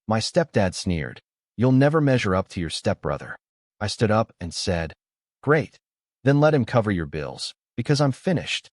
My stepdad sneered. You'll never measure up to your stepbrother. I stood up and said, Great. Then let him cover your bills, because I'm finished.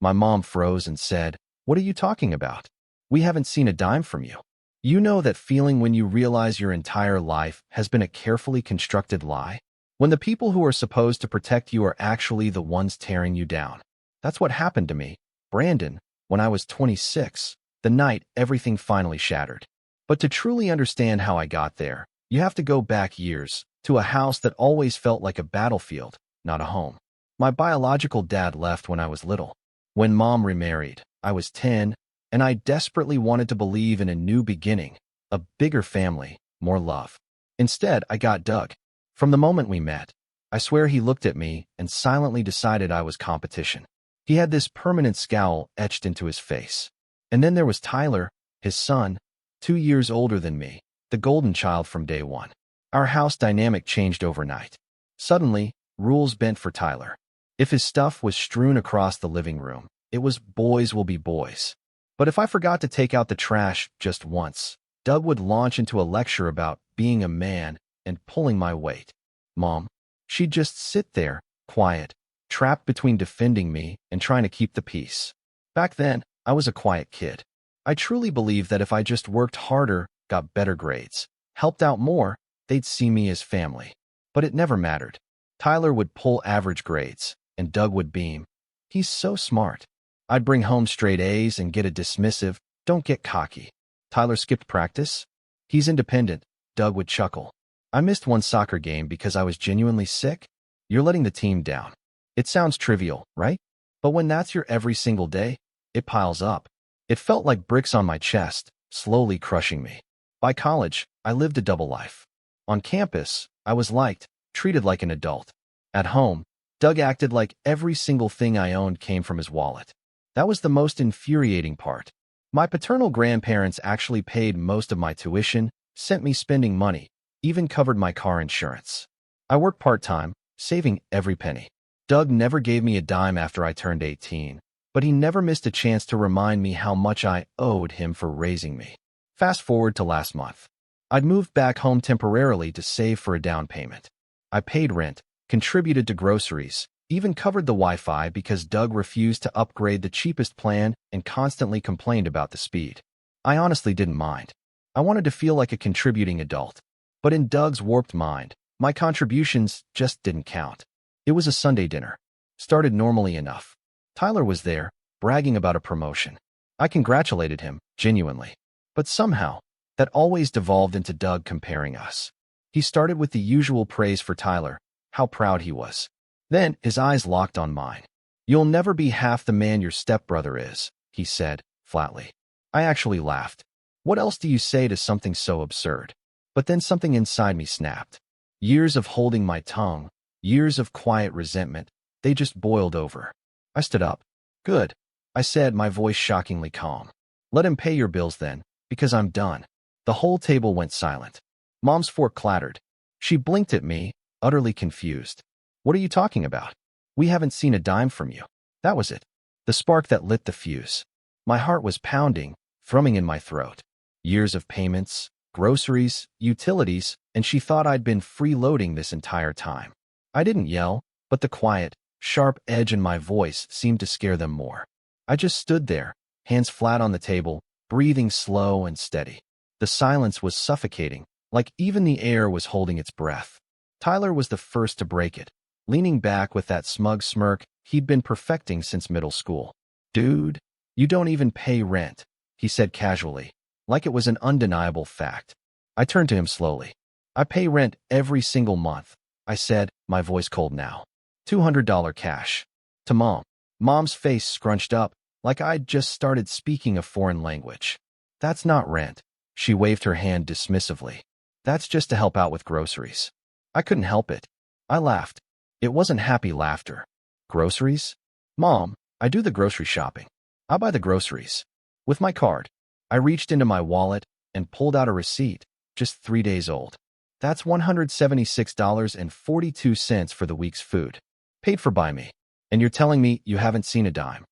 My mom froze and said, What are you talking about? We haven't seen a dime from you. You know that feeling when you realize your entire life has been a carefully constructed lie? When the people who are supposed to protect you are actually the ones tearing you down. That's what happened to me, Brandon, when I was 26, the night everything finally shattered. But to truly understand how I got there, you have to go back years, to a house that always felt like a battlefield, not a home. My biological dad left when I was little. When Mom remarried, I was 10, and I desperately wanted to believe in a new beginning, a bigger family, more love. Instead, I got Doug. From the moment we met, I swear he looked at me and silently decided I was competition. He had this permanent scowl etched into his face. And then there was Tyler, his son, 2 years older than me, the golden child from day one. Our house dynamic changed overnight. Suddenly, rules bent for Tyler. If his stuff was strewn across the living room, it was boys will be boys. But if I forgot to take out the trash just once, Doug would launch into a lecture about being a man and pulling my weight. Mom, she'd just sit there, quiet, trapped between defending me and trying to keep the peace. Back then, I was a quiet kid. I truly believed that if I just worked harder, got better grades, helped out more, they'd see me as family. But it never mattered. Tyler would pull average grades, and Doug would beam. He's so smart. I'd bring home straight A's and get a dismissive, don't get cocky. Tyler skipped practice? He's independent, Doug would chuckle. I missed one soccer game because I was genuinely sick? You're letting the team down. It sounds trivial, right? But when that's your every single day, it piles up. It felt like bricks on my chest, slowly crushing me. By college, I lived a double life. On campus, I was liked, treated like an adult. At home, Doug acted like every single thing I owned came from his wallet. That was the most infuriating part. My paternal grandparents actually paid most of my tuition, sent me spending money, even covered my car insurance. I worked part-time, saving every penny. Doug never gave me a dime after I turned 18, but he never missed a chance to remind me how much I owed him for raising me. Fast forward to last month. I'd moved back home temporarily to save for a down payment. I paid rent, contributed to groceries, even covered the Wi-Fi because Doug refused to upgrade the cheapest plan and constantly complained about the speed. I honestly didn't mind. I wanted to feel like a contributing adult. But in Doug's warped mind, my contributions just didn't count. It was a Sunday dinner. Started normally enough. Tyler was there, bragging about a promotion. I congratulated him, genuinely. But somehow, that always devolved into Doug comparing us. He started with the usual praise for Tyler, how proud he was. Then his eyes locked on mine. You'll never be half the man your stepbrother is, he said, flatly. I actually laughed. What else do you say to something so absurd? But then something inside me snapped. Years of holding my tongue, years of quiet resentment, they just boiled over. I stood up. Good, I said, my voice shockingly calm. Let him pay your bills then, because I'm done. The whole table went silent. Mom's fork clattered. She blinked at me, utterly confused. What are you talking about? We haven't seen a dime from you. That was it. The spark that lit the fuse. My heart was pounding, thrumming in my throat. Years of payments, groceries, utilities, and she thought I'd been freeloading this entire time. I didn't yell, but the quiet, sharp edge in my voice seemed to scare them more. I just stood there, hands flat on the table, breathing slow and steady. The silence was suffocating, like even the air was holding its breath. Tyler was the first to break it, leaning back with that smug smirk he'd been perfecting since middle school. Dude, you don't even pay rent, he said casually, like it was an undeniable fact. I turned to him slowly. I pay rent every single month, I said, my voice cold now. $200 cash. To Mom. Mom's face scrunched up, like I'd just started speaking a foreign language. That's not rent. She waved her hand dismissively. That's just to help out with groceries. I couldn't help it. I laughed. It wasn't happy laughter. Groceries? Mom, I do the grocery shopping. I buy the groceries. With my card. I reached into my wallet and pulled out a receipt, just 3 days old. That's $176.42 for the week's food. Paid for by me. And you're telling me you haven't seen a dime.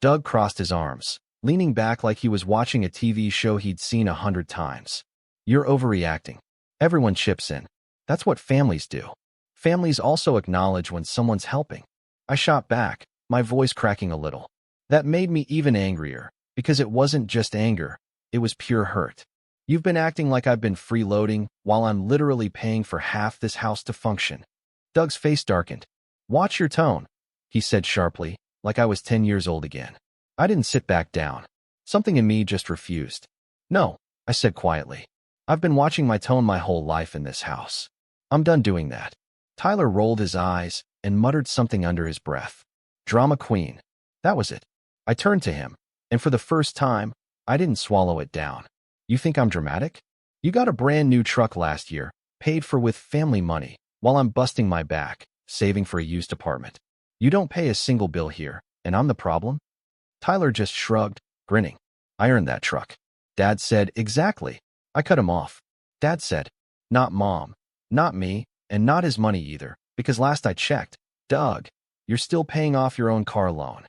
Doug crossed his arms, leaning back like he was watching a TV show he'd seen 100 times. You're overreacting. Everyone chips in. That's what families do. Families also acknowledge when someone's helping. I shot back, my voice cracking a little. That made me even angrier, because it wasn't just anger, it was pure hurt. You've been acting like I've been freeloading while I'm literally paying for half this house to function. Doug's face darkened. Watch your tone, he said sharply, like I was 10 years old again. I didn't sit back down. Something in me just refused. No, I said quietly. I've been watching my tone my whole life in this house. I'm done doing that. Tyler rolled his eyes and muttered something under his breath. Drama queen. That was it. I turned to him, and for the first time, I didn't swallow it down. You think I'm dramatic? You got a brand new truck last year, paid for with family money, while I'm busting my back, saving for a used apartment. You don't pay a single bill here, and I'm the problem? Tyler just shrugged, grinning. I earned that truck. Dad said, exactly. I cut him off. Dad said, not Mom, not me, and not his money either, because last I checked, Doug, you're still paying off your own car loan.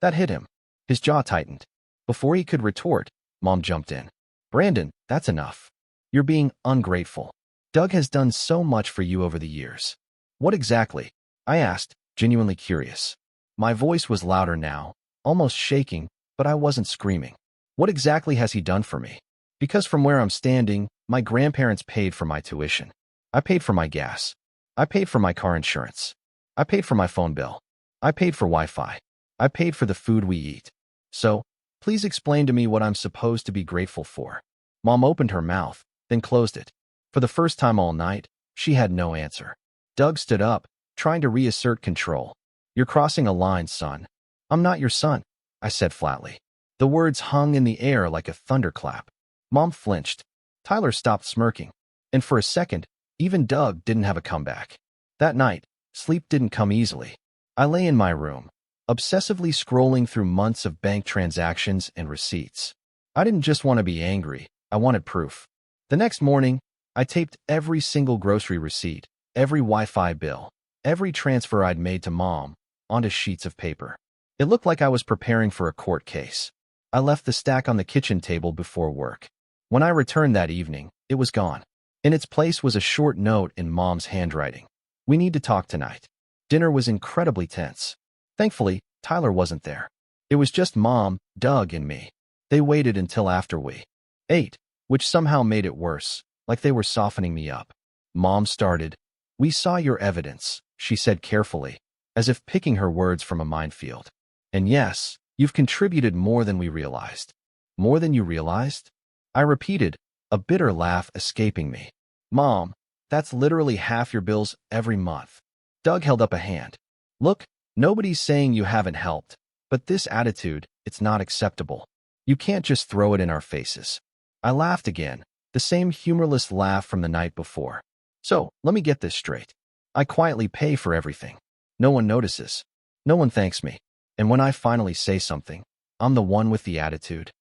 That hit him. His jaw tightened. Before he could retort, Mom jumped in. Brandon, that's enough. You're being ungrateful. Doug has done so much for you over the years. What exactly? I asked, genuinely curious. My voice was louder now, almost shaking, but I wasn't screaming. What exactly has he done for me? Because from where I'm standing, my grandparents paid for my tuition. I paid for my gas. I paid for my car insurance. I paid for my phone bill. I paid for Wi-Fi. I paid for the food we eat. So, please explain to me what I'm supposed to be grateful for. Mom opened her mouth, then closed it. For the first time all night, she had no answer. Doug stood up, trying to reassert control. You're crossing a line, son. I'm not your son, I said flatly. The words hung in the air like a thunderclap. Mom flinched. Tyler stopped smirking. And for a second, even Doug didn't have a comeback. That night, sleep didn't come easily. I lay in my room, obsessively scrolling through months of bank transactions and receipts. I didn't just want to be angry, I wanted proof. The next morning, I taped every single grocery receipt, every Wi-Fi bill, every transfer I'd made to Mom, onto sheets of paper. It looked like I was preparing for a court case. I left the stack on the kitchen table before work. When I returned that evening, it was gone. In its place was a short note in Mom's handwriting. We need to talk tonight. Dinner was incredibly tense. Thankfully, Tyler wasn't there. It was just Mom, Doug, and me. They waited until after we ate, which somehow made it worse, like they were softening me up. Mom started. We saw your evidence, she said carefully, as if picking her words from a minefield. And yes, you've contributed more than we realized. More than you realized? I repeated, a bitter laugh escaping me. Mom, that's literally half your bills every month. Doug held up a hand. Look, nobody's saying you haven't helped, but this attitude, it's not acceptable. You can't just throw it in our faces. I laughed again, the same humorless laugh from the night before. So, let me get this straight. I quietly pay for everything. No one notices. No one thanks me. And when I finally say something, I'm the one with the attitude.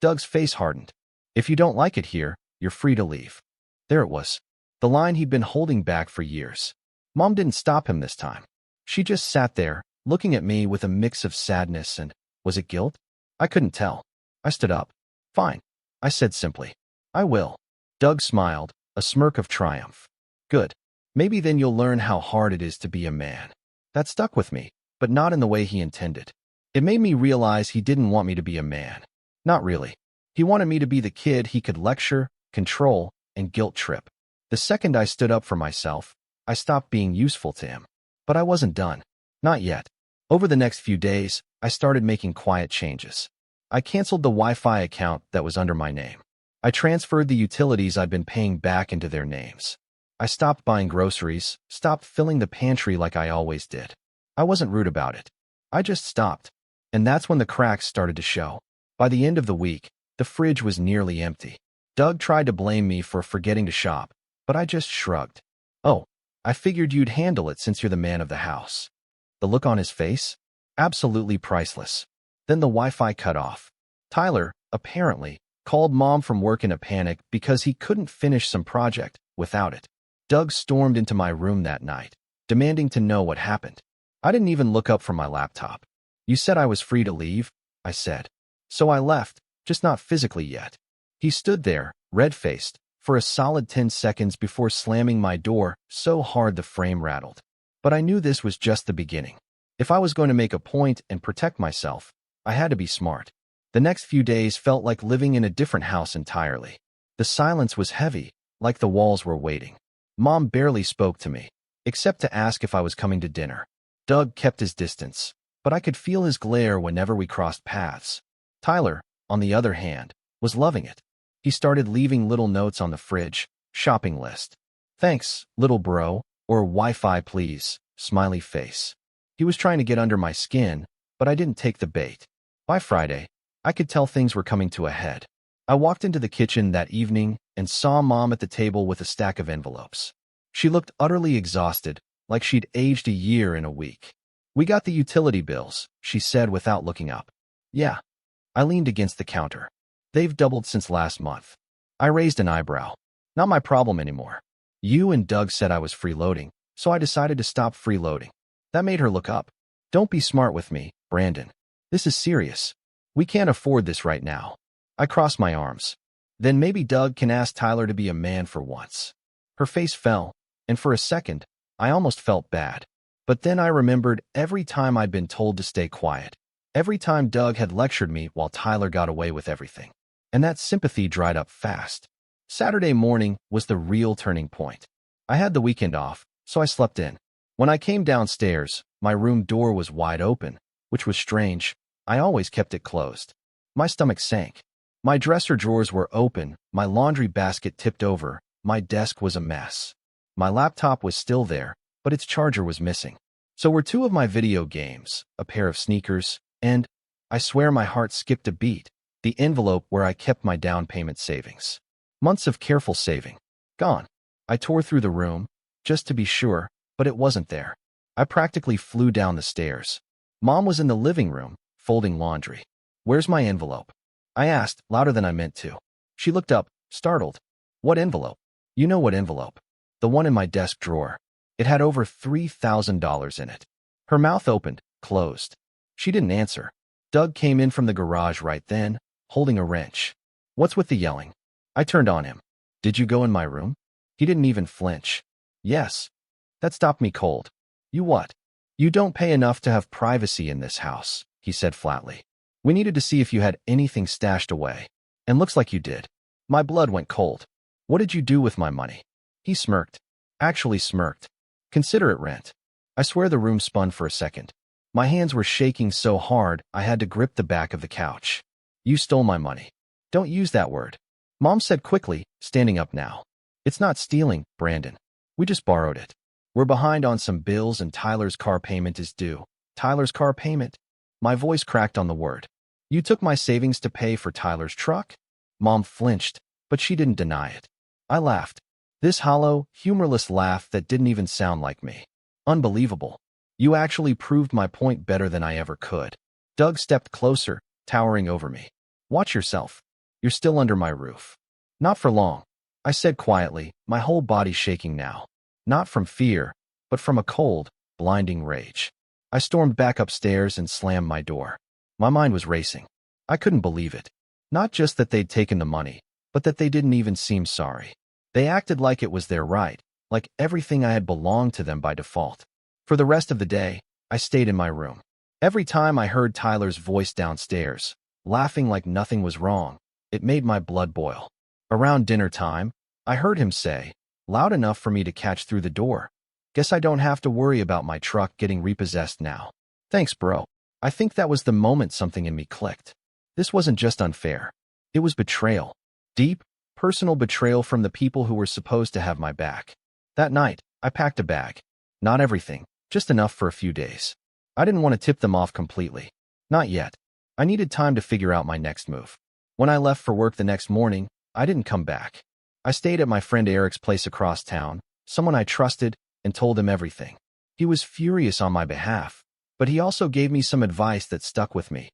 Doug's face hardened. If you don't like it here, you're free to leave. There it was. The line he'd been holding back for years. Mom didn't stop him this time. She just sat there, looking at me with a mix of sadness and, was it guilt? I couldn't tell. I stood up. Fine, I said simply. I will. Doug smiled, a smirk of triumph. Good. Maybe then you'll learn how hard it is to be a man. That stuck with me, but not in the way he intended. It made me realize he didn't want me to be a man. Not really. He wanted me to be the kid he could lecture, control, and guilt trip. The second I stood up for myself, I stopped being useful to him. But I wasn't done. Not yet. Over the next few days, I started making quiet changes. I canceled the Wi-Fi account that was under my name. I transferred the utilities I'd been paying back into their names. I stopped buying groceries, stopped filling the pantry like I always did. I wasn't rude about it. I just stopped. And that's when the cracks started to show. By the end of the week, the fridge was nearly empty. Doug tried to blame me for forgetting to shop, but I just shrugged. Oh, I figured you'd handle it since you're the man of the house. The look on his face? Absolutely priceless. Then the Wi-Fi cut off. Tyler, apparently, called Mom from work in a panic because he couldn't finish some project without it. Doug stormed into my room that night, demanding to know what happened. I didn't even look up from my laptop. You said I was free to leave, I said. So I left, just not physically yet. He stood there, red-faced, for a solid 10 seconds before slamming my door so hard the frame rattled. But I knew this was just the beginning. If I was going to make a point and protect myself, I had to be smart. The next few days felt like living in a different house entirely. The silence was heavy, like the walls were waiting. Mom barely spoke to me, except to ask if I was coming to dinner. Doug kept his distance, but I could feel his glare whenever we crossed paths. Tyler, on the other hand, was loving it. He started leaving little notes on the fridge, shopping list. Thanks, little bro, or Wi-Fi please, smiley face. He was trying to get under my skin, but I didn't take the bait. By Friday, I could tell things were coming to a head. I walked into the kitchen that evening and saw Mom at the table with a stack of envelopes. She looked utterly exhausted, like she'd aged a year in a week. We got the utility bills, she said without looking up. Yeah. I leaned against the counter. They've doubled since last month. I raised an eyebrow. Not my problem anymore. You and Doug said I was freeloading, so I decided to stop freeloading. That made her look up. Don't be smart with me, Brandon. This is serious. We can't afford this right now. I crossed my arms. Then maybe Doug can ask Tyler to be a man for once. Her face fell, and for a second, I almost felt bad. But then I remembered every time I'd been told to stay quiet. Every time Doug had lectured me while Tyler got away with everything. And that sympathy dried up fast. Saturday morning was the real turning point. I had the weekend off, so I slept in. When I came downstairs, my room door was wide open, which was strange. I always kept it closed. My stomach sank. My dresser drawers were open, my laundry basket tipped over, my desk was a mess. My laptop was still there, but its charger was missing. So were two of my video games, a pair of sneakers, and, I swear my heart skipped a beat, the envelope where I kept my down payment savings. Months of careful saving. Gone. I tore through the room, just to be sure, but it wasn't there. I practically flew down the stairs. Mom was in the living room, folding laundry. Where's my envelope? I asked, louder than I meant to. She looked up, startled. What envelope? You know what envelope. The one in my desk drawer. It had over $3,000 in it. Her mouth opened, closed. She didn't answer. Doug came in from the garage right then, holding a wrench. What's with the yelling? I turned on him. Did you go in my room? He didn't even flinch. Yes. That stopped me cold. You what? You don't pay enough to have privacy in this house, he said flatly. We needed to see if you had anything stashed away. And looks like you did. My blood went cold. What did you do with my money? He smirked. Actually smirked. Consider it rent. I swear the room spun for a second. My hands were shaking so hard I had to grip the back of the couch. You stole my money. Don't use that word. Mom said quickly, standing up now. It's not stealing, Brandon. We just borrowed it. We're behind on some bills and Tyler's car payment is due. Tyler's car payment? My voice cracked on the word. You took my savings to pay for Tyler's truck? Mom flinched, but she didn't deny it. I laughed. This hollow, humorless laugh that didn't even sound like me. Unbelievable. You actually proved my point better than I ever could. Doug stepped closer, towering over me. Watch yourself. You're still under my roof. Not for long, I said quietly, my whole body shaking now. Not from fear, but from a cold, blinding rage. I stormed back upstairs and slammed my door. My mind was racing. I couldn't believe it. Not just that they'd taken the money, but that they didn't even seem sorry. They acted like it was their right, like everything I had belonged to them by default. For the rest of the day, I stayed in my room. Every time I heard Tyler's voice downstairs, laughing like nothing was wrong, it made my blood boil. Around dinner time, I heard him say, loud enough for me to catch through the door, guess I don't have to worry about my truck getting repossessed now. Thanks, bro. I think that was the moment something in me clicked. This wasn't just unfair. It was betrayal. Deep, personal betrayal from the people who were supposed to have my back. That night, I packed a bag. Not everything, just enough for a few days. I didn't want to tip them off completely. Not yet. I needed time to figure out my next move. When I left for work the next morning, I didn't come back. I stayed at my friend Eric's place across town, someone I trusted, and told him everything. He was furious on my behalf, but he also gave me some advice that stuck with me.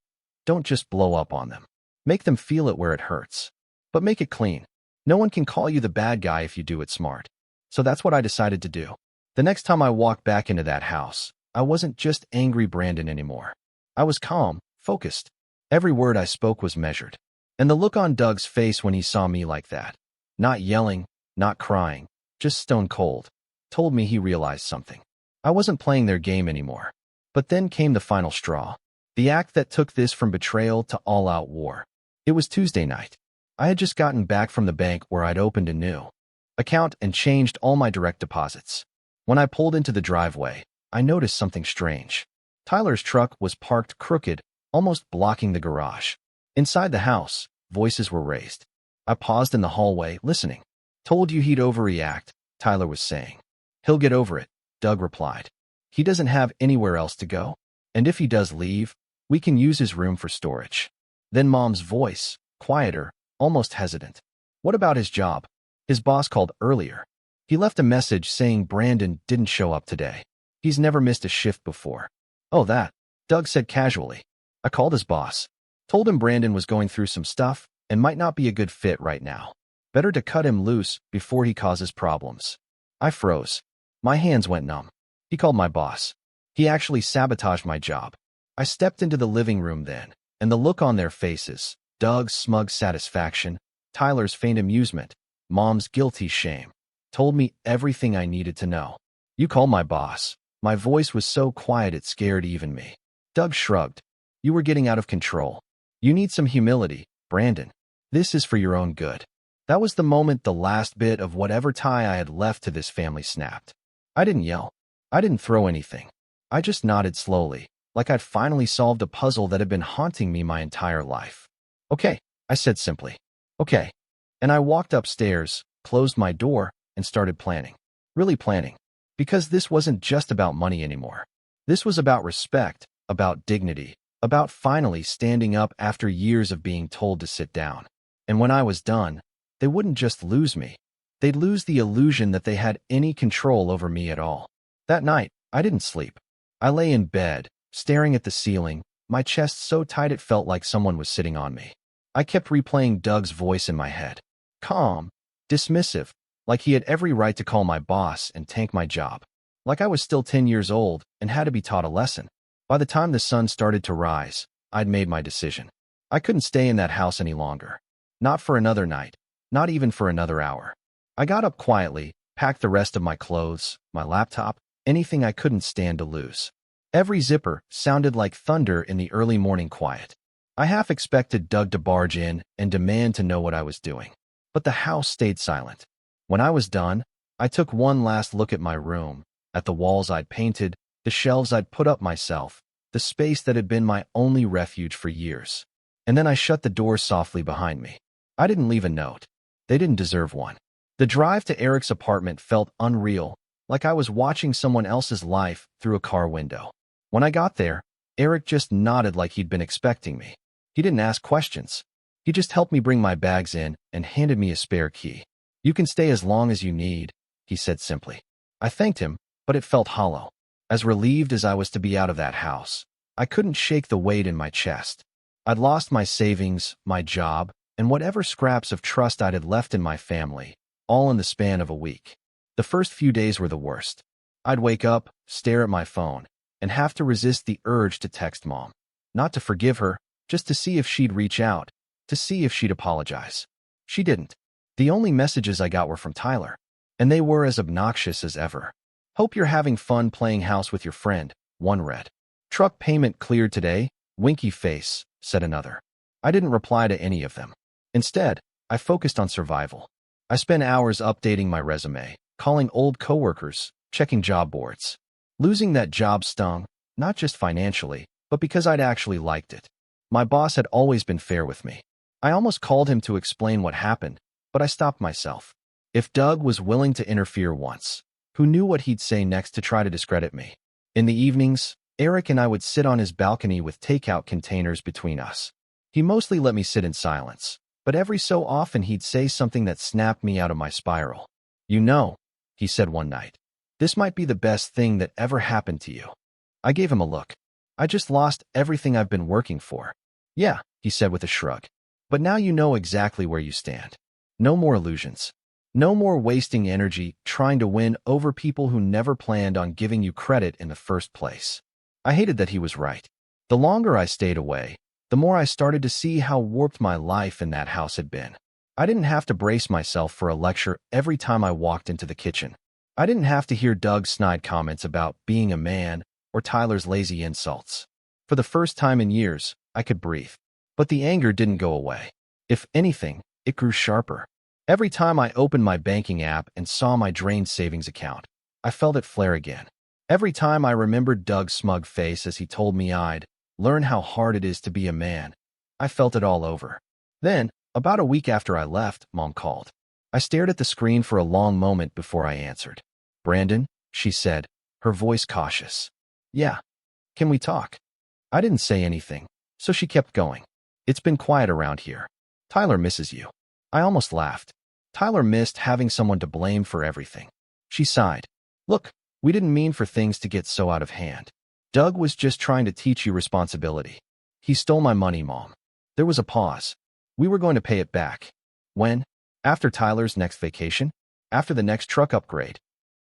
Don't just blow up on them. Make them feel it where it hurts. But make it clean. No one can call you the bad guy if you do it smart. So that's what I decided to do. The next time I walked back into that house, I wasn't just angry Brandon anymore. I was calm, focused. Every word I spoke was measured. And the look on Doug's face when he saw me like that. Not yelling, not crying, just stone cold. Told me he realized something. I wasn't playing their game anymore. But then came the final straw. The act that took this from betrayal to all-out war. It was Tuesday night. I had just gotten back from the bank where I'd opened a new account and changed all my direct deposits. When I pulled into the driveway, I noticed something strange. Tyler's truck was parked crooked, almost blocking the garage. Inside the house, voices were raised. I paused in the hallway, listening. Told you he'd overreact, Tyler was saying. He'll get over it, Doug replied. He doesn't have anywhere else to go. And if he does leave, we can use his room for storage. Then Mom's voice, quieter, almost hesitant. What about his job? His boss called earlier. He left a message saying Brandon didn't show up today. He's never missed a shift before. Oh, that, Doug said casually. I called his boss. Told him Brandon was going through some stuff and might not be a good fit right now. Better to cut him loose before he causes problems. I froze. My hands went numb. He called my boss. He actually sabotaged my job. I stepped into the living room then, and the look on their faces, Doug's smug satisfaction, Tyler's faint amusement, Mom's guilty shame, told me everything I needed to know. You called my boss. My voice was so quiet it scared even me. Doug shrugged. You were getting out of control. You need some humility, Brandon. This is for your own good. That was the moment the last bit of whatever tie I had left to this family snapped. I didn't yell. I didn't throw anything. I just nodded slowly, like I'd finally solved a puzzle that had been haunting me my entire life. Okay, I said simply. Okay. And I walked upstairs, closed my door, and started planning. Really planning. Because this wasn't just about money anymore. This was about respect, about dignity, about finally standing up after years of being told to sit down. And when I was done, they wouldn't just lose me. They'd lose the illusion that they had any control over me at all. That night, I didn't sleep. I lay in bed, staring at the ceiling, my chest so tight it felt like someone was sitting on me. I kept replaying Doug's voice in my head. Calm, dismissive, like he had every right to call my boss and tank my job. Like I was still 10 years old and had to be taught a lesson. By the time the sun started to rise, I'd made my decision. I couldn't stay in that house any longer. Not for another night. Not even for another hour. I got up quietly, packed the rest of my clothes, my laptop, anything I couldn't stand to lose. Every zipper sounded like thunder in the early morning quiet. I half expected Doug to barge in and demand to know what I was doing. But the house stayed silent. When I was done, I took one last look at my room, at the walls I'd painted, the shelves I'd put up myself, the space that had been my only refuge for years. And then I shut the door softly behind me. I didn't leave a note. They didn't deserve one. The drive to Eric's apartment felt unreal, like I was watching someone else's life through a car window. When I got there, Eric just nodded like he'd been expecting me. He didn't ask questions. He just helped me bring my bags in and handed me a spare key. You can stay as long as you need, he said simply. I thanked him, but it felt hollow. As relieved as I was to be out of that house, I couldn't shake the weight in my chest. I'd lost my savings, my job, and whatever scraps of trust I'd had left in my family, all in the span of a week. The first few days were the worst. I'd wake up, stare at my phone, and have to resist the urge to text Mom. Not to forgive her, just to see if she'd reach out, to see if she'd apologize. She didn't. The only messages I got were from Tyler, and they were as obnoxious as ever. Hope you're having fun playing house with your friend, one read. Truck payment cleared today, winky face, said another. I didn't reply to any of them. Instead, I focused on survival. I spent hours updating my resume, calling old coworkers, checking job boards. Losing that job stung, not just financially, but because I'd actually liked it. My boss had always been fair with me. I almost called him to explain what happened, but I stopped myself. If Doug was willing to interfere once, who knew what he'd say next to try to discredit me? In the evenings, Eric and I would sit on his balcony with takeout containers between us. He mostly let me sit in silence, but every so often he'd say something that snapped me out of my spiral. You know, he said one night, this might be the best thing that ever happened to you. I gave him a look. I just lost everything I've been working for. Yeah, he said with a shrug. But now you know exactly where you stand. No more illusions. No more wasting energy trying to win over people who never planned on giving you credit in the first place. I hated that he was right. The longer I stayed away, the more I started to see how warped my life in that house had been. I didn't have to brace myself for a lecture every time I walked into the kitchen. I didn't have to hear Doug's snide comments about being a man or Tyler's lazy insults. For the first time in years, I could breathe. But the anger didn't go away. If anything, it grew sharper. Every time I opened my banking app and saw my drained savings account, I felt it flare again. Every time I remembered Doug's smug face as he told me I'd learn how hard it is to be a man, I felt it all over. Then, about a week after I left, Mom called. I stared at the screen for a long moment before I answered. "Brandon," she said, her voice cautious. "Yeah. Can we talk?" I didn't say anything, so she kept going. "It's been quiet around here. Tyler misses you." I almost laughed. Tyler missed having someone to blame for everything. She sighed. "Look, we didn't mean for things to get so out of hand. Doug was just trying to teach you responsibility. He stole my money, Mom." There was a pause. "We were going to pay it back." "When?" "After Tyler's next vacation? After the next truck upgrade."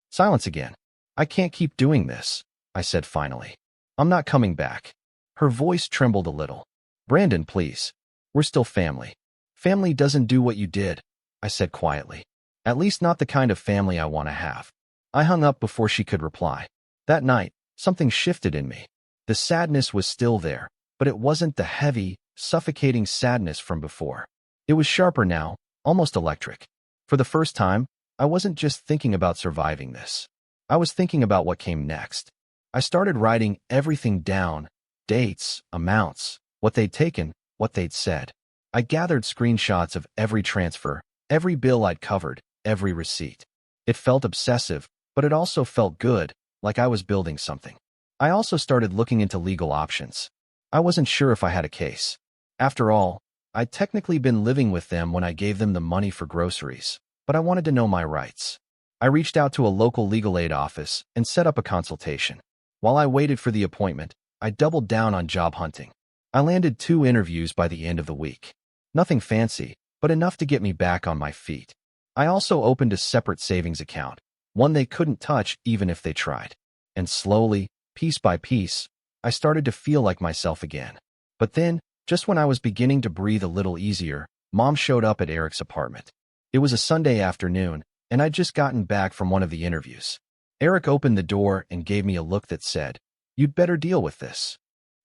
Silence again. "I can't keep doing this," I said finally. "I'm not coming back." Her voice trembled a little. "Brandon, please. We're still family." "Family doesn't do what you did," I said quietly. "At least not the kind of family I want to have." I hung up before she could reply. That night, something shifted in me. The sadness was still there, but it wasn't the heavy, suffocating sadness from before. It was sharper now, almost electric. For the first time, I wasn't just thinking about surviving this. I was thinking about what came next. I started writing everything down: dates, amounts, what they'd taken, what they'd said. I gathered screenshots of every transfer, every bill I'd covered, every receipt. It felt obsessive, but it also felt good, like I was building something. I also started looking into legal options. I wasn't sure if I had a case. After all, I'd technically been living with them when I gave them the money for groceries, but I wanted to know my rights. I reached out to a local legal aid office and set up a consultation. While I waited for the appointment, I doubled down on job hunting. I landed 2 interviews by the end of the week. Nothing fancy, but enough to get me back on my feet. I also opened a separate savings account, one they couldn't touch even if they tried. And slowly, piece by piece, I started to feel like myself again. But then, just when I was beginning to breathe a little easier, Mom showed up at Eric's apartment. It was a Sunday afternoon, and I'd just gotten back from one of the interviews. Eric opened the door and gave me a look that said, "You'd better deal with this."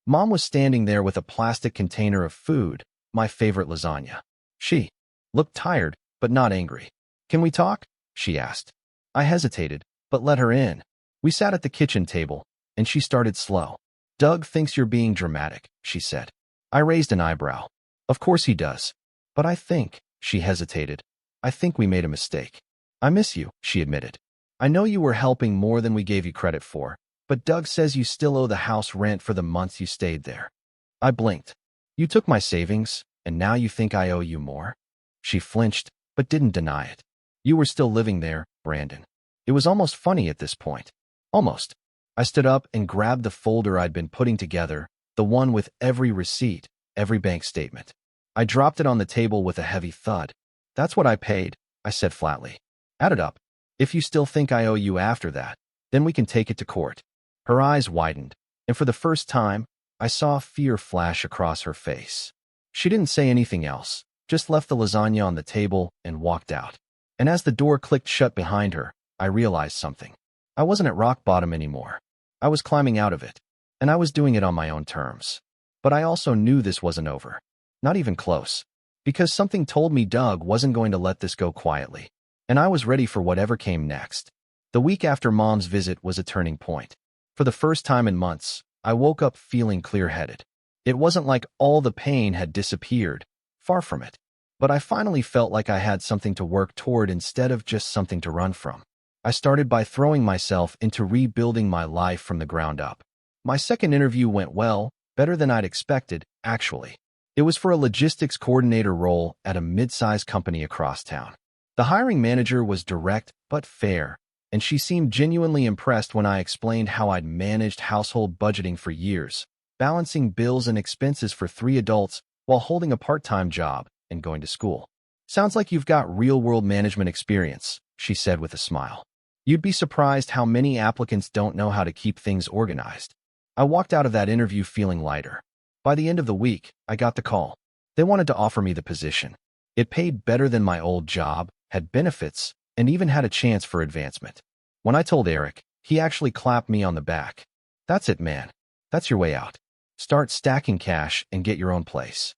Mom was standing there with a plastic container of food, my favorite lasagna. She looked tired, but not angry. "Can we talk?" she asked. I hesitated, but let her in. We sat at the kitchen table, and she started slow. "Doug thinks you're being dramatic," she said. I raised an eyebrow. "Of course he does. But I think," she hesitated, "I think we made a mistake." "I miss you," she admitted. "I know you were helping more than we gave you credit for, but Doug says you still owe the house rent for the months you stayed there." I blinked. "You took my savings, and now you think I owe you more?" She flinched, but didn't deny it. "You were still living there, Brandon." It was almost funny at this point. Almost. I stood up and grabbed the folder I'd been putting together, the one with every receipt, every bank statement. I dropped it on the table with a heavy thud. "That's what I paid," I said flatly. "Add it up. If you still think I owe you after that, then we can take it to court." Her eyes widened, and for the first time, I saw fear flash across her face. She didn't say anything else, just left the lasagna on the table and walked out. And as the door clicked shut behind her, I realized something. I wasn't at rock bottom anymore. I was climbing out of it, and I was doing it on my own terms. But I also knew this wasn't over. Not even close. Because something told me Doug wasn't going to let this go quietly. And I was ready for whatever came next. The week after Mom's visit was a turning point. For the first time in months, I woke up feeling clear-headed. It wasn't like all the pain had disappeared. Far from it. But I finally felt like I had something to work toward instead of just something to run from. I started by throwing myself into rebuilding my life from the ground up. My second interview went well, better than I'd expected, actually. It was for a logistics coordinator role at a mid-sized company across town. The hiring manager was direct but fair, and she seemed genuinely impressed when I explained how I'd managed household budgeting for years, balancing bills and expenses for 3 adults while holding a part-time job and going to school. "Sounds like you've got real-world management experience," she said with a smile. "You'd be surprised how many applicants don't know how to keep things organized." I walked out of that interview feeling lighter. By the end of the week, I got the call. They wanted to offer me the position. It paid better than my old job, had benefits, and even had a chance for advancement. When I told Eric, he actually clapped me on the back. That's it, man. That's your way out. Start stacking cash and get your own place.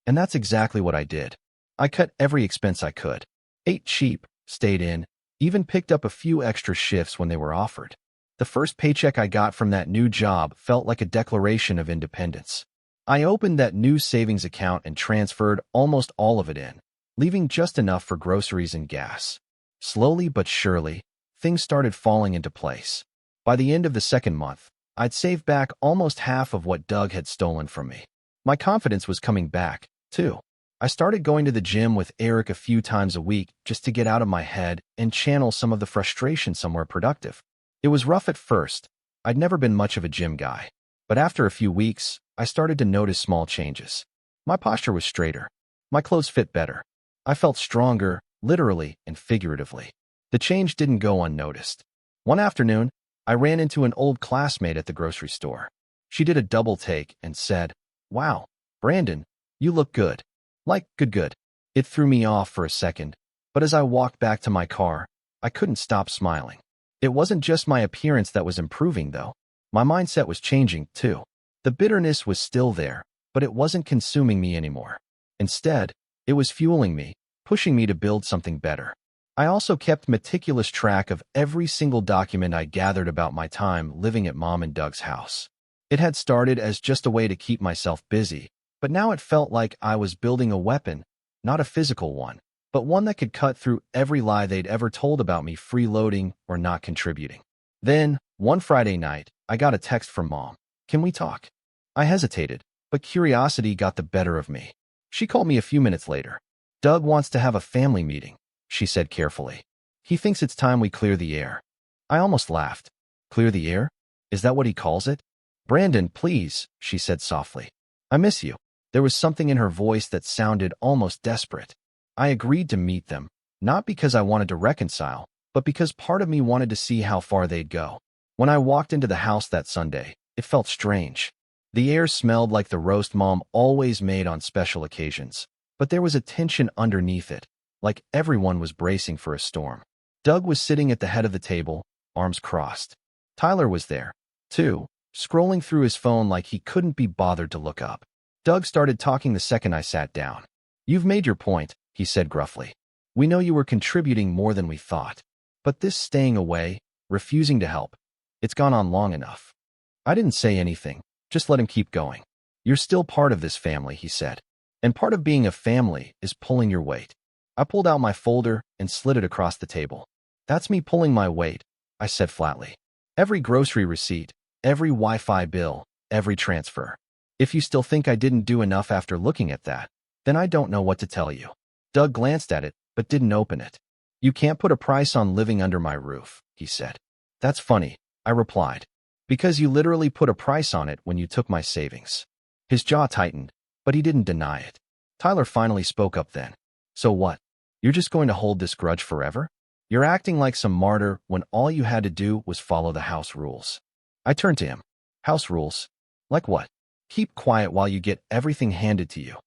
And that's exactly what I did. I cut every expense I could. Ate cheap, stayed in, even picked up a few extra shifts when they were offered. The first paycheck I got from that new job felt like a declaration of independence. I opened that new savings account and transferred almost all of it in, leaving just enough for groceries and gas. Slowly but surely, things started falling into place. By the end of the second month, I'd saved back almost half of what Doug had stolen from me. My confidence was coming back, too. I started going to the gym with Eric a few times a week just to get out of my head and channel some of the frustration somewhere productive. It was rough at first. I'd never been much of a gym guy. But after a few weeks, I started to notice small changes. My posture was straighter. My clothes fit better. I felt stronger, literally and figuratively. The change didn't go unnoticed. One afternoon, I ran into an old classmate at the grocery store. She did a double take and said, "Wow, Brandon, you look good." Like, good. It threw me off for a second, but as I walked back to my car, I couldn't stop smiling. It wasn't just my appearance that was improving, though. My mindset was changing, too. The bitterness was still there, but it wasn't consuming me anymore. Instead, it was fueling me, pushing me to build something better. I also kept meticulous track of every single document I gathered about my time living at Mom and Doug's house. It had started as just a way to keep myself busy, but now it felt like I was building a weapon, not a physical one, but one that could cut through every lie they'd ever told about me freeloading or not contributing. Then, one Friday night, I got a text from Mom. "Can we talk?" I hesitated, but curiosity got the better of me. She called me a few minutes later. "Doug wants to have a family meeting," she said carefully. "He thinks it's time we clear the air." I almost laughed. "Clear the air? Is that what he calls it?" "Brandon, please," she said softly. "I miss you." There was something in her voice that sounded almost desperate. I agreed to meet them, not because I wanted to reconcile, but because part of me wanted to see how far they'd go. When I walked into the house that Sunday, it felt strange. The air smelled like the roast Mom always made on special occasions, but there was a tension underneath it, like everyone was bracing for a storm. Doug was sitting at the head of the table, arms crossed. Tyler was there, too, scrolling through his phone like he couldn't be bothered to look up. Doug started talking the second I sat down. "You've made your point," he said gruffly. "We know you were contributing more than we thought. But this staying away, refusing to help, it's gone on long enough." I didn't say anything, just let him keep going. "You're still part of this family," he said. "And part of being a family is pulling your weight." I pulled out my folder and slid it across the table. "That's me pulling my weight," I said flatly. "Every grocery receipt, every Wi-Fi bill, every transfer. If you still think I didn't do enough after looking at that, then I don't know what to tell you." Doug glanced at it, but didn't open it. "You can't put a price on living under my roof," he said. "That's funny," I replied, "because you literally put a price on it when you took my savings." His jaw tightened, but he didn't deny it. Tyler finally spoke up then. "So what? You're just going to hold this grudge forever? You're acting like some martyr when all you had to do was follow the house rules." I turned to him. "House rules? Like what?" "Keep quiet while you get everything handed to you.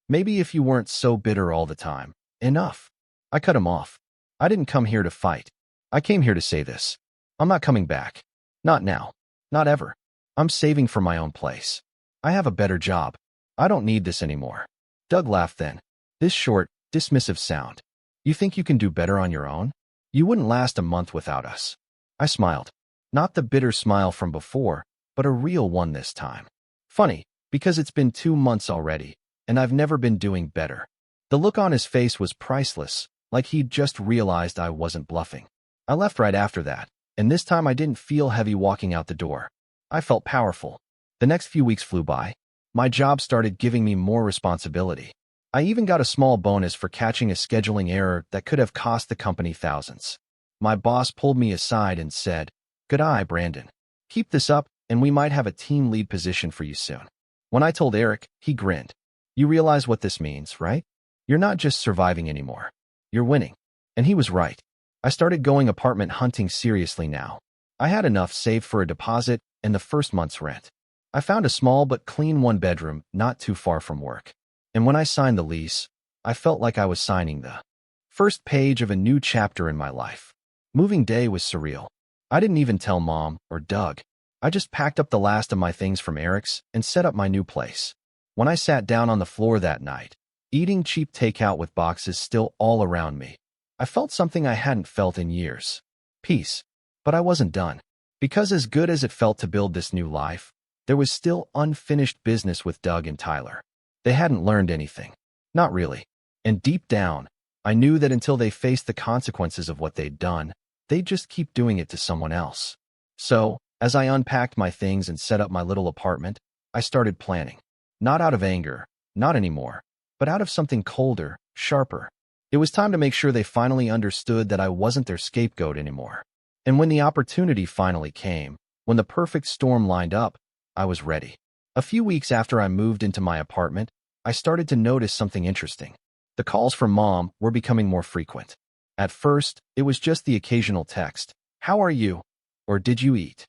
Maybe if you weren't so bitter all the time. Enough." I cut him off. "I didn't come here to fight. I came here to say this. I'm not coming back. Not now. Not ever. I'm saving for my own place. I have a better job. I don't need this anymore." Doug laughed then. This short, dismissive sound. "You think you can do better on your own? You wouldn't last a month without us." I smiled. Not the bitter smile from before, but a real one this time. Funny, because it's been 2 months already, and I've never been doing better. The look on his face was priceless, like he'd just realized I wasn't bluffing. I left right after that, and this time I didn't feel heavy walking out the door. I felt powerful. The next few weeks flew by. My job started giving me more responsibility. I even got a small bonus for catching a scheduling error that could have cost the company thousands. My boss pulled me aside and said, "Good eye, Brandon. Keep this up, and we might have a team lead position for you soon." When I told Eric, he grinned. "You realize what this means, right? You're not just surviving anymore. You're winning." And he was right. I started going apartment hunting seriously now. I had enough saved for a deposit and the first month's rent. I found a small but clean 1-bedroom not too far from work. And when I signed the lease, I felt like I was signing the first page of a new chapter in my life. Moving day was surreal. I didn't even tell Mom or Doug. I just packed up the last of my things from Eric's and set up my new place. When I sat down on the floor that night, eating cheap takeout with boxes still all around me, I felt something I hadn't felt in years. Peace. But I wasn't done. Because as good as it felt to build this new life, there was still unfinished business with Doug and Tyler. They hadn't learned anything. Not really. And deep down, I knew that until they faced the consequences of what they'd done, they'd just keep doing it to someone else. So, as I unpacked my things and set up my little apartment, I started planning. Not out of anger, not anymore, but out of something colder, sharper. It was time to make sure they finally understood that I wasn't their scapegoat anymore. And when the opportunity finally came, when the perfect storm lined up, I was ready. A few weeks after I moved into my apartment, I started to notice something interesting. The calls from Mom were becoming more frequent. At first, it was just the occasional text, "How are you?" or "Did you eat?"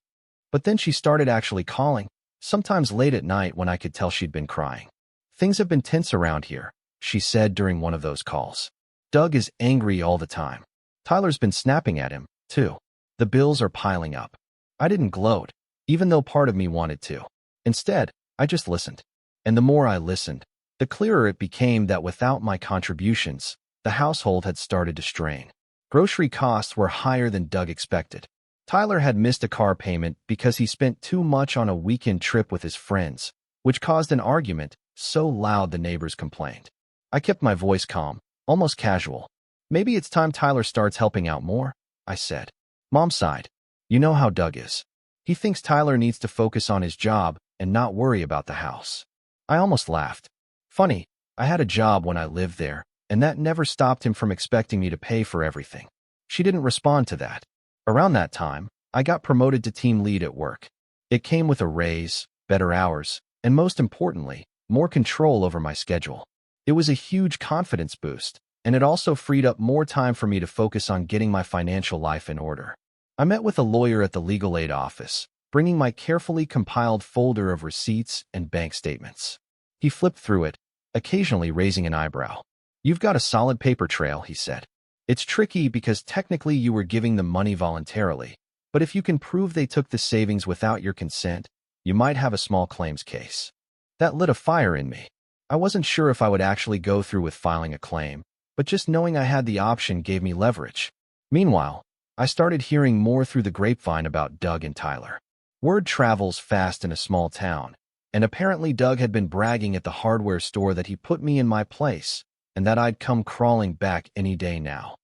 But then she started actually calling, sometimes late at night when I could tell she'd been crying. "Things have been tense around here," she said during one of those calls. "Doug is angry all the time. Tyler's been snapping at him, too. The bills are piling up." I didn't gloat, even though part of me wanted to. Instead, I just listened. And the more I listened, the clearer it became that without my contributions, the household had started to strain. Grocery costs were higher than Doug expected. Tyler had missed a car payment because he spent too much on a weekend trip with his friends, which caused an argument so loud the neighbors complained. I kept my voice calm, almost casual. "Maybe it's time Tyler starts helping out more," I said. Mom sighed. "You know how Doug is. He thinks Tyler needs to focus on his job and not worry about the house." I almost laughed. Funny, I had a job when I lived there, and that never stopped him from expecting me to pay for everything. She didn't respond to that. Around that time, I got promoted to team lead at work. It came with a raise, better hours, and most importantly, more control over my schedule. It was a huge confidence boost, and it also freed up more time for me to focus on getting my financial life in order. I met with a lawyer at the legal aid office, bringing my carefully compiled folder of receipts and bank statements. He flipped through it, occasionally raising an eyebrow. "You've got a solid paper trail," he said. "It's tricky because technically you were giving them money voluntarily, but if you can prove they took the savings without your consent, you might have a small claims case." That lit a fire in me. I wasn't sure if I would actually go through with filing a claim, but just knowing I had the option gave me leverage. Meanwhile, I started hearing more through the grapevine about Doug and Tyler. Word travels fast in a small town, and apparently Doug had been bragging at the hardware store that he put me in my place, and that I'd come crawling back any day now.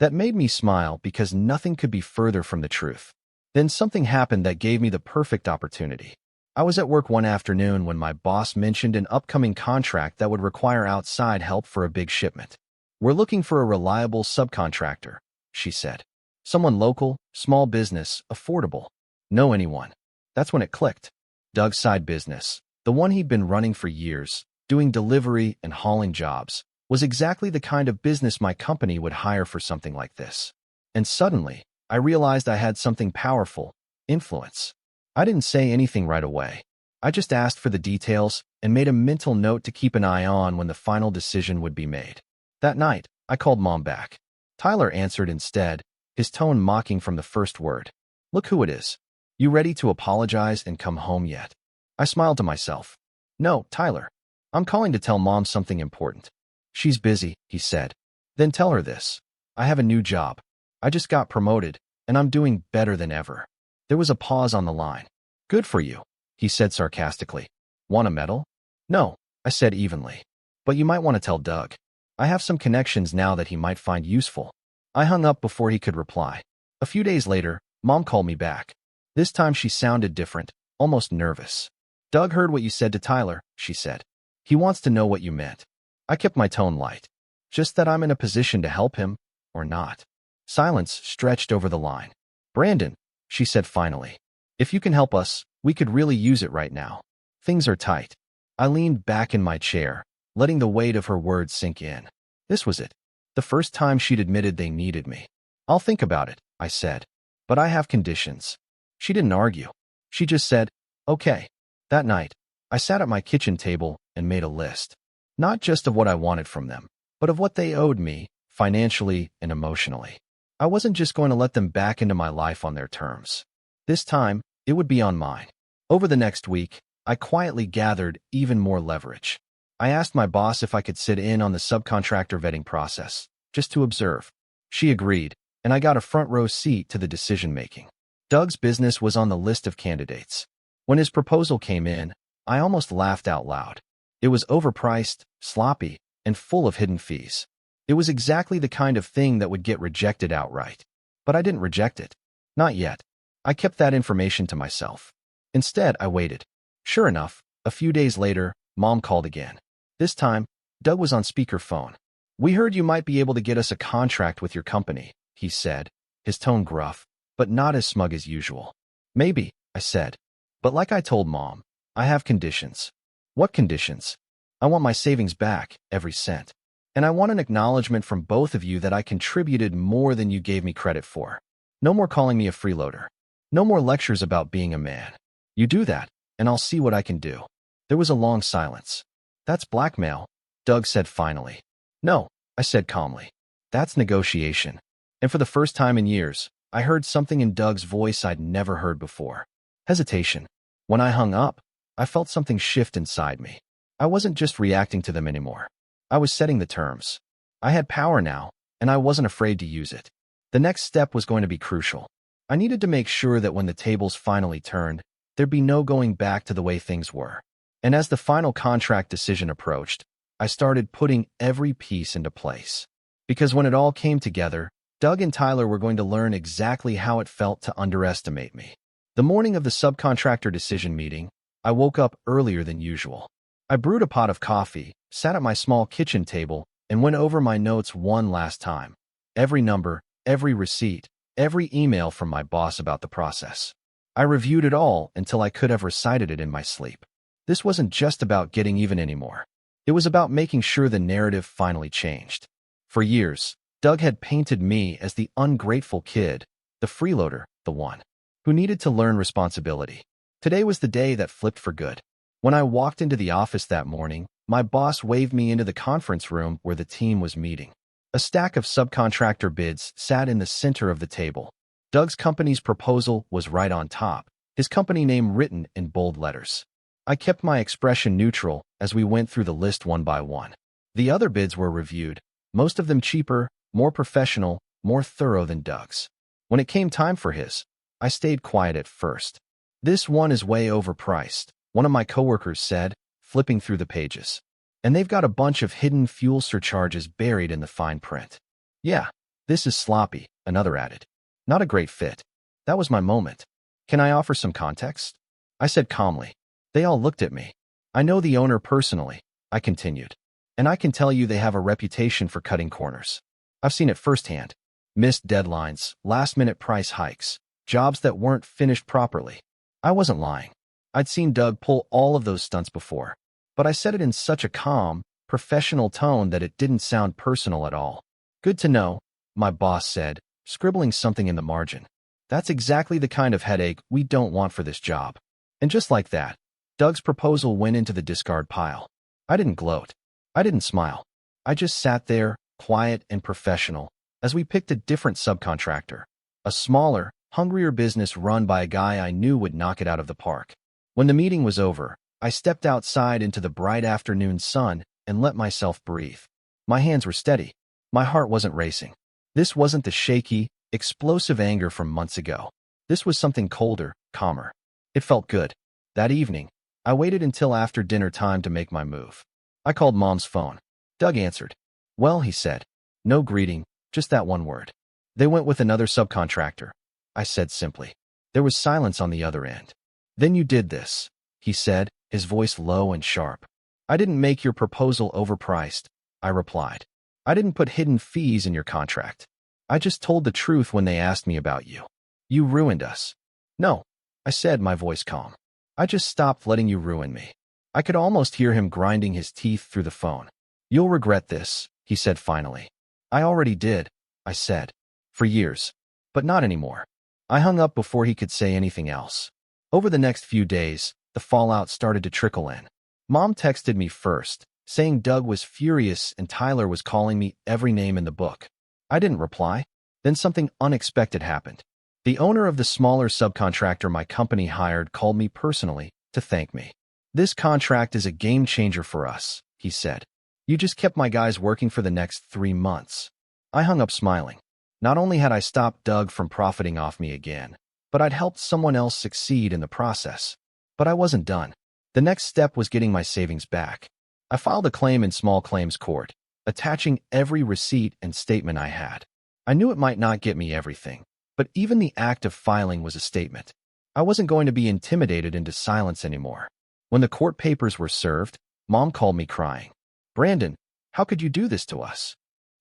That made me smile because nothing could be further from the truth. Then something happened that gave me the perfect opportunity. I was at work one afternoon when my boss mentioned an upcoming contract that would require outside help for a big shipment. "We're looking for a reliable subcontractor," she said. "Someone local, small business, affordable. Know anyone?" That's when it clicked. Doug's side business, the one he'd been running for years, doing delivery and hauling jobs, was exactly the kind of business my company would hire for something like this. And suddenly, I realized I had something powerful: influence. I didn't say anything right away. I just asked for the details and made a mental note to keep an eye on when the final decision would be made. That night, I called Mom back. Tyler answered instead, his tone mocking from the first word. "Look who it is. You ready to apologize and come home yet?" I smiled to myself. "No, Tyler. I'm calling to tell Mom something important." "She's busy," he said. "Then tell her this. I have a new job. I just got promoted, and I'm doing better than ever." There was a pause on the line. "Good for you," he said sarcastically. "Want a medal?" "No," I said evenly. "But you might want to tell Doug. I have some connections now that he might find useful." I hung up before he could reply. A few days later, Mom called me back. This time she sounded different, almost nervous. "Doug heard what you said to Tyler," she said. "He wants to know what you meant." I kept my tone light. "Just that I'm in a position to help him, or not." Silence stretched over the line. "Brandon," she said finally, "if you can help us, we could really use it right now. Things are tight." I leaned back in my chair, letting the weight of her words sink in. This was it. The first time she'd admitted they needed me. "I'll think about it," I said. "But I have conditions." She didn't argue. She just said, "Okay." That night, I sat at my kitchen table and made a list. Not just of what I wanted from them, but of what they owed me, financially and emotionally. I wasn't just going to let them back into my life on their terms. This time, it would be on mine. Over the next week, I quietly gathered even more leverage. I asked my boss if I could sit in on the subcontractor vetting process, just to observe. She agreed, and I got a front row seat to the decision-making. Doug's business was on the list of candidates. When his proposal came in, I almost laughed out loud. It was overpriced, sloppy, and full of hidden fees. It was exactly the kind of thing that would get rejected outright. But I didn't reject it. Not yet. I kept that information to myself. Instead, I waited. Sure enough, a few days later, Mom called again. This time, Doug was on speakerphone. "We heard you might be able to get us a contract with your company," he said, his tone gruff, but not as smug as usual. "Maybe," I said. "But like I told Mom, I have conditions." "What conditions?" "I want my savings back, every cent. And I want an acknowledgement from both of you that I contributed more than you gave me credit for. No more calling me a freeloader. No more lectures about being a man. You do that, and I'll see what I can do." There was a long silence. "That's blackmail," Doug said finally. "No," I said calmly. "That's negotiation." And for the first time in years, I heard something in Doug's voice I'd never heard before. Hesitation. When I hung up, I felt something shift inside me. I wasn't just reacting to them anymore. I was setting the terms. I had power now, and I wasn't afraid to use it. The next step was going to be crucial. I needed to make sure that when the tables finally turned, there'd be no going back to the way things were. And as the final contract decision approached, I started putting every piece into place. Because when it all came together, Doug and Tyler were going to learn exactly how it felt to underestimate me. The morning of the subcontractor decision meeting, I woke up earlier than usual. I brewed a pot of coffee, sat at my small kitchen table, and went over my notes one last time. Every number, every receipt, every email from my boss about the process. I reviewed it all until I could have recited it in my sleep. This wasn't just about getting even anymore. It was about making sure the narrative finally changed. For years, Doug had painted me as the ungrateful kid, the freeloader, the one who needed to learn responsibility. Today was the day that flipped for good. When I walked into the office that morning, my boss waved me into the conference room where the team was meeting. A stack of subcontractor bids sat in the center of the table. Doug's company's proposal was right on top, his company name written in bold letters. I kept my expression neutral as we went through the list one by one. The other bids were reviewed, most of them cheaper, more professional, more thorough than Doug's. When it came time for his, I stayed quiet at first. "This one is way overpriced," one of my coworkers said, flipping through the pages. "And they've got a bunch of hidden fuel surcharges buried in the fine print." "Yeah, this is sloppy," another added. "Not a great fit." That was my moment. "Can I offer some context?" I said calmly. They all looked at me. "I know the owner personally," I continued. "And I can tell you they have a reputation for cutting corners. I've seen it firsthand. Missed deadlines, last-minute price hikes, jobs that weren't finished properly." I wasn't lying. I'd seen Doug pull all of those stunts before, but I said it in such a calm, professional tone that it didn't sound personal at all. "Good to know," my boss said, scribbling something in the margin. "That's exactly the kind of headache we don't want for this job." And just like that, Doug's proposal went into the discard pile. I didn't gloat. I didn't smile. I just sat there, quiet and professional, as we picked a different subcontractor, a smaller, hungrier business run by a guy I knew would knock it out of the park. When the meeting was over, I stepped outside into the bright afternoon sun and let myself breathe. My hands were steady. My heart wasn't racing. This wasn't the shaky, explosive anger from months ago. This was something colder, calmer. It felt good. That evening, I waited until after dinner time to make my move. I called Mom's phone. Doug answered. "Well," he said. No greeting, just that one word. "They went with another subcontractor," I said simply. There was silence on the other end. "Then you did this," he said, his voice low and sharp. "I didn't make your proposal overpriced," I replied. "I didn't put hidden fees in your contract. I just told the truth when they asked me about you. You ruined us." "No," I said, my voice calm. "I just stopped letting you ruin me." I could almost hear him grinding his teeth through the phone. "You'll regret this," he said finally. "I already did," I said. "For years. But not anymore." I hung up before he could say anything else. Over the next few days, the fallout started to trickle in. Mom texted me first, saying Doug was furious and Tyler was calling me every name in the book. I didn't reply. Then something unexpected happened. The owner of the smaller subcontractor my company hired called me personally to thank me. "This contract is a game changer for us," he said. "You just kept my guys working for the next 3 months." I hung up smiling. Not only had I stopped Doug from profiting off me again, but I'd helped someone else succeed in the process. But I wasn't done. The next step was getting my savings back. I filed a claim in small claims court, attaching every receipt and statement I had. I knew it might not get me everything, but even the act of filing was a statement. I wasn't going to be intimidated into silence anymore. When the court papers were served, Mom called me crying. "Brandon, how could you do this to us?"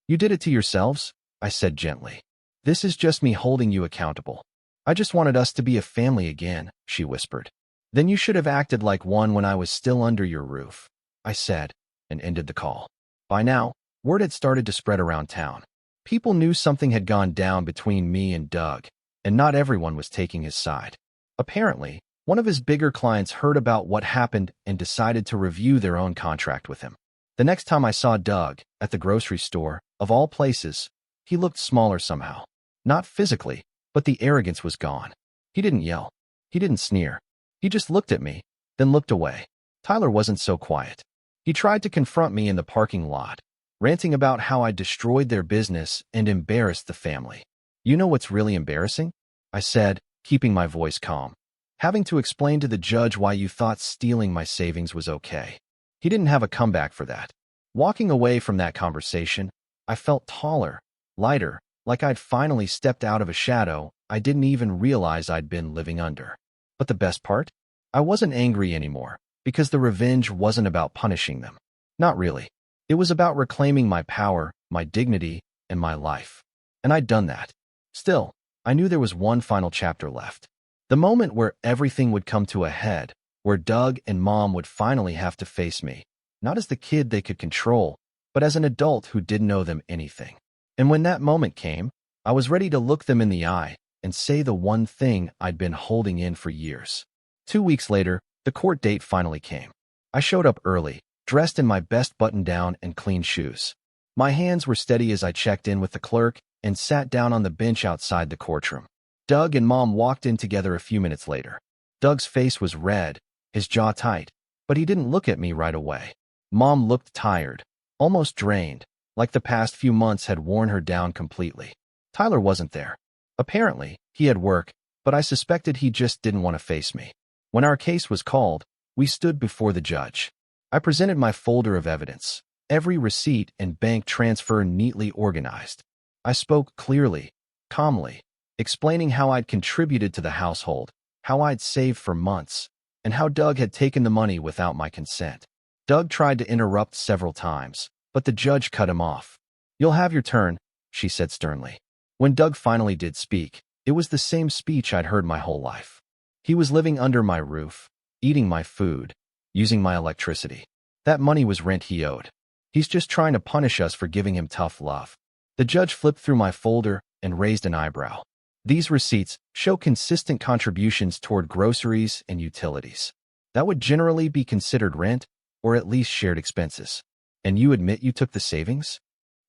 "You did it to yourselves," I said gently. "This is just me holding you accountable. I just wanted us to be a family again," she whispered. "Then you should have acted like one when I was still under your roof," I said, and ended the call. By now, word had started to spread around town. People knew something had gone down between me and Doug, and not everyone was taking his side. Apparently, one of his bigger clients heard about what happened and decided to review their own contract with him. The next time I saw Doug, at the grocery store, of all places, he looked smaller somehow. Not physically, but the arrogance was gone. He didn't yell. He didn't sneer. He just looked at me, then looked away. Tyler wasn't so quiet. He tried to confront me in the parking lot, ranting about how I destroyed their business and embarrassed the family. "You know what's really embarrassing?" I said, keeping my voice calm. "Having to explain to the judge why you thought stealing my savings was okay." He didn't have a comeback for that. Walking away from that conversation, I felt taller, lighter, like I'd finally stepped out of a shadow I didn't even realize I'd been living under. But the best part? I wasn't angry anymore, because the revenge wasn't about punishing them. Not really. It was about reclaiming my power, my dignity, and my life. And I'd done that. Still, I knew there was one final chapter left. The moment where everything would come to a head, where Doug and Mom would finally have to face me, not as the kid they could control, but as an adult who didn't know them anything. And when that moment came, I was ready to look them in the eye and say the one thing I'd been holding in for years. 2 weeks later, the court date finally came. I showed up early, dressed in my best button-down and clean shoes. My hands were steady as I checked in with the clerk and sat down on the bench outside the courtroom. Doug and Mom walked in together a few minutes later. Doug's face was red, his jaw tight, but he didn't look at me right away. Mom looked tired, almost drained, like the past few months had worn her down completely. Tyler wasn't there. Apparently, he had work, but I suspected he just didn't want to face me. When our case was called, we stood before the judge. I presented my folder of evidence, every receipt and bank transfer neatly organized. I spoke clearly, calmly, explaining how I'd contributed to the household, how I'd saved for months, and how Doug had taken the money without my consent. Doug tried to interrupt several times, but the judge cut him off. "You'll have your turn," she said sternly. When Doug finally did speak, it was the same speech I'd heard my whole life. He was living under my roof, eating my food, using my electricity. That money was rent he owed. He's just trying to punish us for giving him tough love. The judge flipped through my folder and raised an eyebrow. "These receipts show consistent contributions toward groceries and utilities. That would generally be considered rent, or at least shared expenses. And you admit you took the savings?"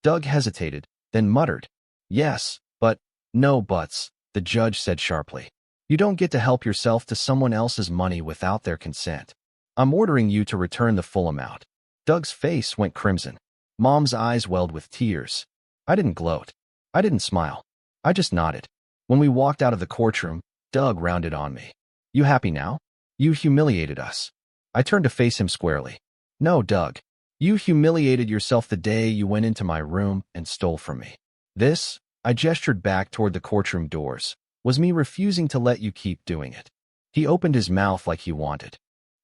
Doug hesitated, then muttered, "Yes, but..." "No buts," the judge said sharply. "You don't get to help yourself to someone else's money without their consent. I'm ordering you to return the full amount." Doug's face went crimson. Mom's eyes welled with tears. I didn't gloat. I didn't smile. I just nodded. When we walked out of the courtroom, Doug rounded on me. "You happy now? You humiliated us." I turned to face him squarely. "No, Doug. You humiliated yourself the day you went into my room and stole from me. This," I gestured back toward the courtroom doors, "was me refusing to let you keep doing it." He opened his mouth like he wanted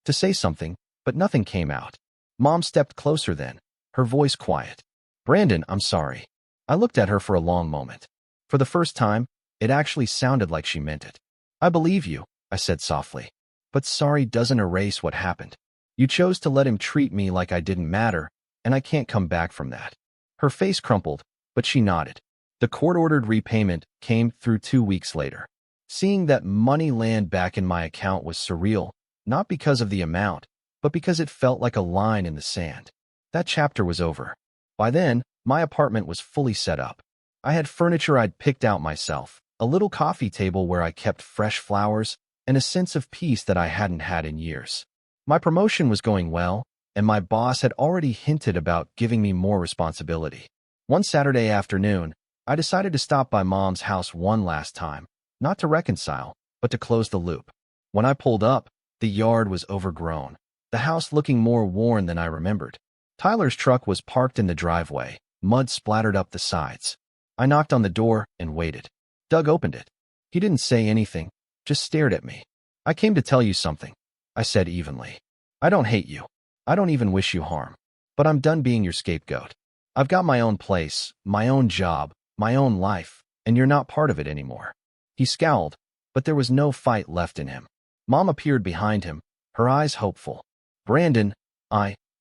to say something, but nothing came out. Mom stepped closer then, her voice quiet. "Brandon, I'm sorry." I looked at her for a long moment. For the first time, it actually sounded like she meant it. "I believe you," I said softly. "But sorry doesn't erase what happened. You chose to let him treat me like I didn't matter, and I can't come back from that." Her face crumpled, but she nodded. The court-ordered repayment came through 2 weeks later. Seeing that money land back in my account was surreal, not because of the amount, but because it felt like a line in the sand. That chapter was over. By then, my apartment was fully set up. I had furniture I'd picked out myself, a little coffee table where I kept fresh flowers, and a sense of peace that I hadn't had in years. My promotion was going well, and my boss had already hinted about giving me more responsibility. One Saturday afternoon, I decided to stop by Mom's house one last time, not to reconcile, but to close the loop. When I pulled up, the yard was overgrown, the house looking more worn than I remembered. Tyler's truck was parked in the driveway, mud splattered up the sides. I knocked on the door and waited. Doug opened it. He didn't say anything, just stared at me. "I came to tell you something," I said evenly. "I don't hate you. I don't even wish you harm. But I'm done being your scapegoat. I've got my own place, my own job, my own life, and you're not part of it anymore." He scowled, but there was no fight left in him. Mom appeared behind him, her eyes hopeful. "Brandon,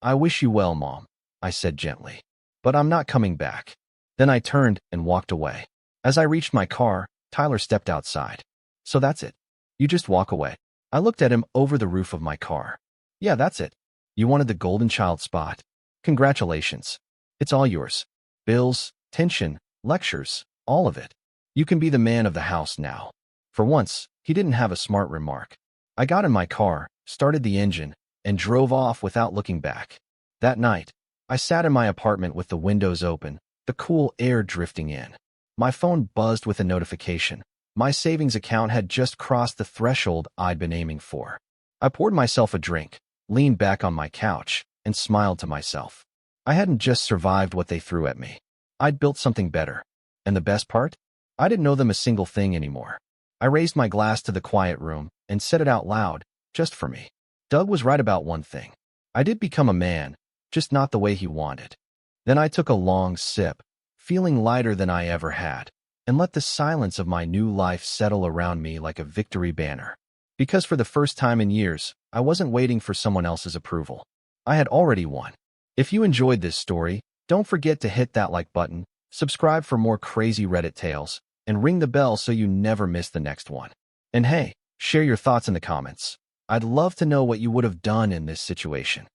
I wish you well, Mom," I said gently. "But I'm not coming back." Then I turned and walked away. As I reached my car, Tyler stepped outside. "So that's it? You just walk away?" I looked at him over the roof of my car. "Yeah, that's it. You wanted the golden child spot. Congratulations. It's all yours. Bills, tension, lectures, all of it. You can be the man of the house now." For once, he didn't have a smart remark. I got in my car, started the engine, and drove off without looking back. That night, I sat in my apartment with the windows open, the cool air drifting in. My phone buzzed with a notification. My savings account had just crossed the threshold I'd been aiming for. I poured myself a drink, leaned back on my couch, and smiled to myself. I hadn't just survived what they threw at me. I'd built something better. And the best part? I didn't owe them a single thing anymore. I raised my glass to the quiet room and said it out loud, just for me. Doug was right about one thing. I did become a man, just not the way he wanted. Then I took a long sip, feeling lighter than I ever had, and let the silence of my new life settle around me like a victory banner. Because for the first time in years, I wasn't waiting for someone else's approval. I had already won. If you enjoyed this story, don't forget to hit that like button, subscribe for more crazy Reddit tales, and ring the bell so you never miss the next one. And hey, share your thoughts in the comments. I'd love to know what you would have done in this situation.